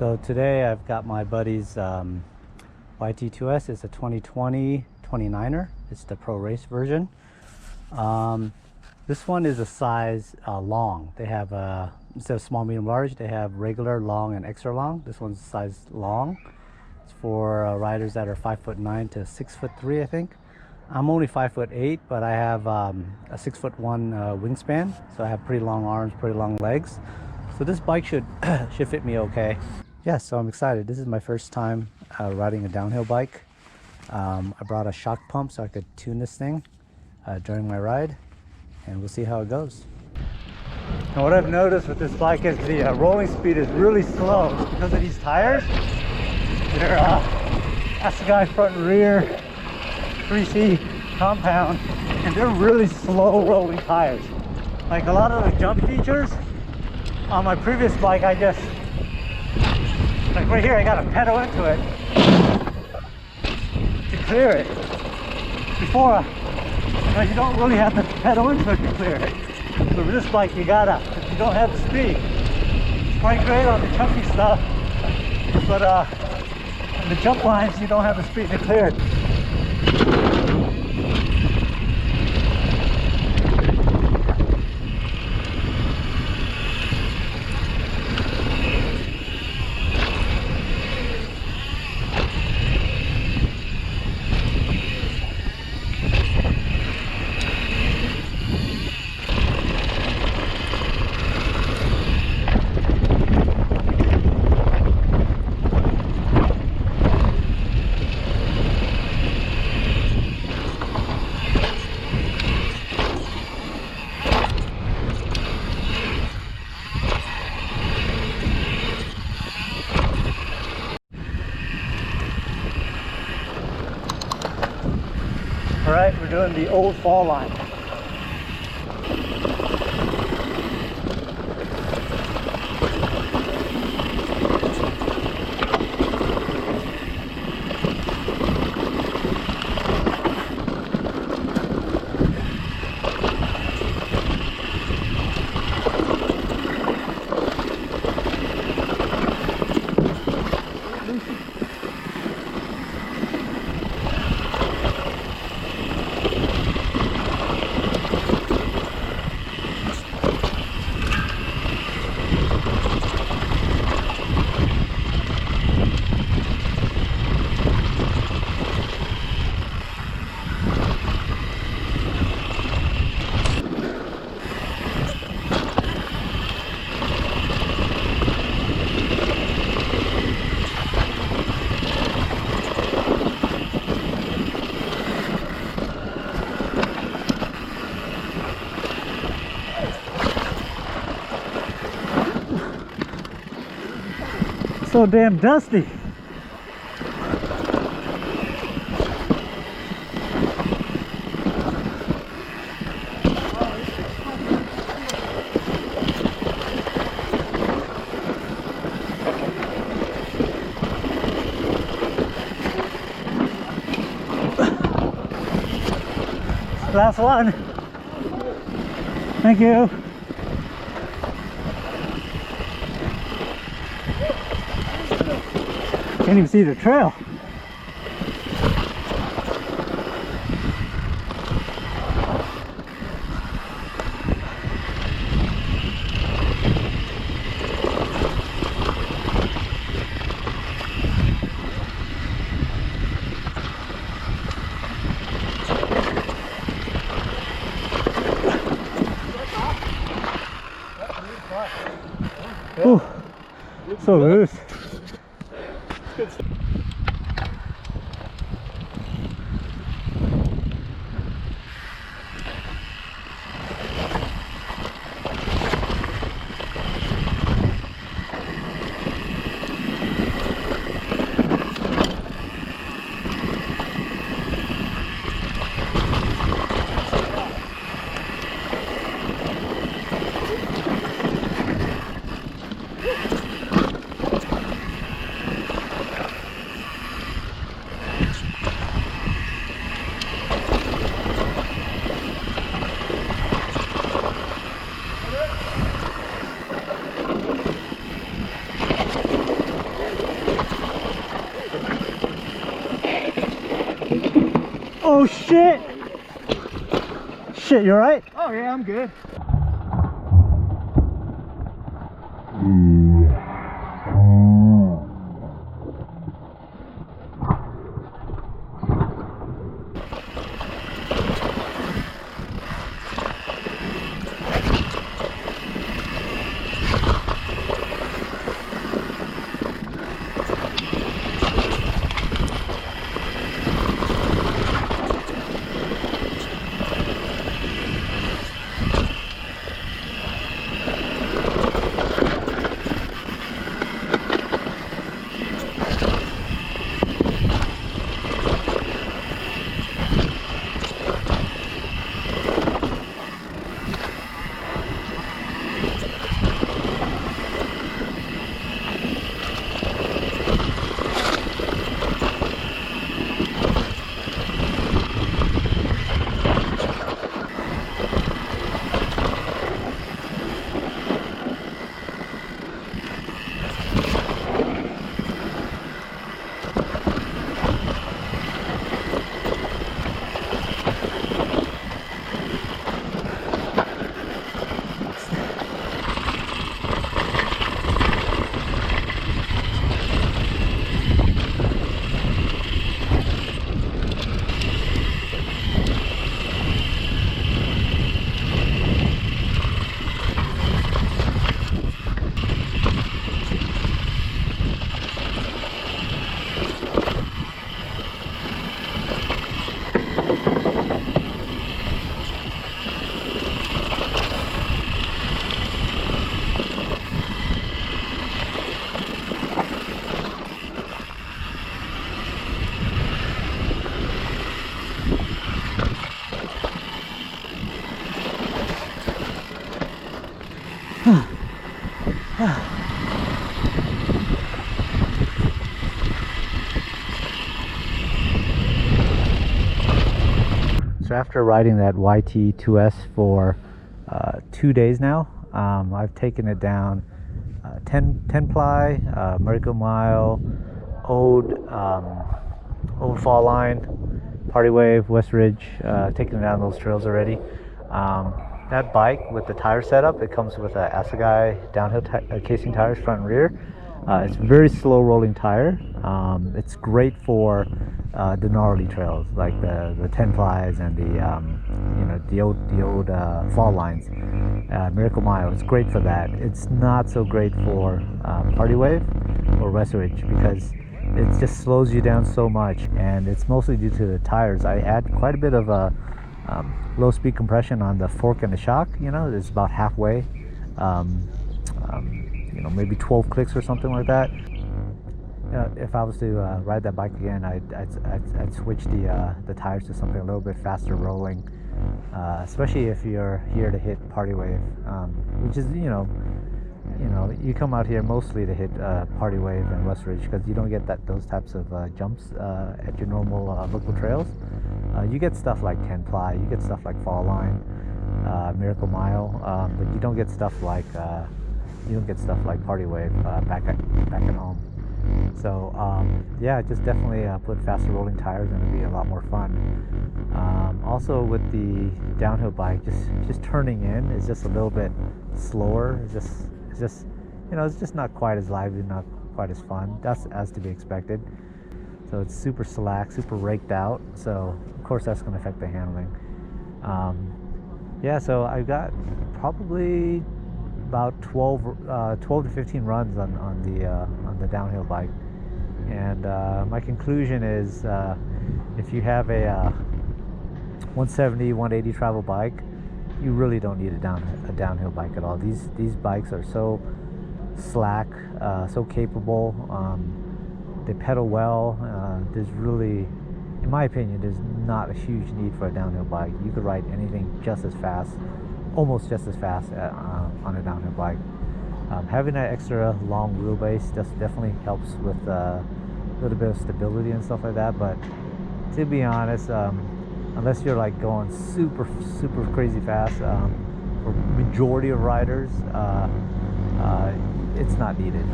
So today I've got my buddy's YT Tues. It's a 2020 29er. It's the Pro Race version. This one is a size long. They have instead of small, medium, large, they have regular, long, and extra long. This one's size long. It's for riders that are 5'9" to 6'3", I think. I'm only 5'8", but I have a 6'1" wingspan, so I have pretty long arms, pretty long legs. So this bike should fit me okay. Yeah, so I'm excited. This is my first time riding a downhill bike. I brought a shock pump so I could tune this thing during my ride, and we'll see how it goes. And what I've noticed with this bike is the rolling speed is really slow because of these tires. They're Assegai front and rear 3C compound, and they're really slow rolling tires. Like a lot of the jump features on my previous bike, I just, like right here, I got to pedal into it to clear it. Before, you don't really have to pedal into it to clear it. But with this bike, you gotta, if you don't have the speed. It's quite great on the chunky stuff, but on the jump lines, you don't have the speed to clear it. Alright, we're doing the old fall line. So damn dusty. Last one. Thank you. Can't even see the trail. Ooh, so loose. Oh shit! Shit, you alright? Oh yeah, I'm good. So after riding that YT Tues for 2 days now, I've taken it down 10 ply, Miracle Mile, Old Fall Line, Party Wave, West Ridge, taking it down those trails already. That bike with the tire setup, it comes with a Assegai downhill casing tires, front and rear. It's very slow rolling tire. It's great for the gnarly trails like the 10 plies and the old fall lines. Miracle Mile, it's great for that. It's not so great for Party Wave or West Ridge because it just slows you down so much, and it's mostly due to the tires. I had quite a bit of low speed compression on the fork and the shock. It's about halfway. Maybe 12 clicks or something like that. If I was to ride that bike again, I'd switch the tires to something a little bit faster rolling, especially if you're here to hit Party Wave, which is you come out here mostly to hit Party Wave and West Ridge because you don't get those types of jumps at your normal local trails. You get stuff like 10 ply, you get stuff like Fall Line, Miracle Mile, but you don't get stuff like Party Wave back at home. So yeah, just definitely put faster rolling tires and it'll be a lot more fun. Also with the downhill bike, just turning in is just a little bit slower. It's just not quite as lively, not quite as fun. That's as to be expected. So it's super slack, super raked out. So of course that's going to affect the handling. Yeah, so I've got probably about 12 to 15 runs on the downhill bike, and my conclusion is if you have a 170, 180 travel bike, you really don't need a downhill bike at all. These bikes are so slack, so capable. They pedal well. There's really, in my opinion, there's not a huge need for a downhill bike. You could ride anything just as fast, almost just as fast on a downhill bike. Having that extra long wheelbase just definitely helps with a little bit of stability and stuff like that. But to be honest, unless you're like going super crazy fast, for majority of riders, it's not needed.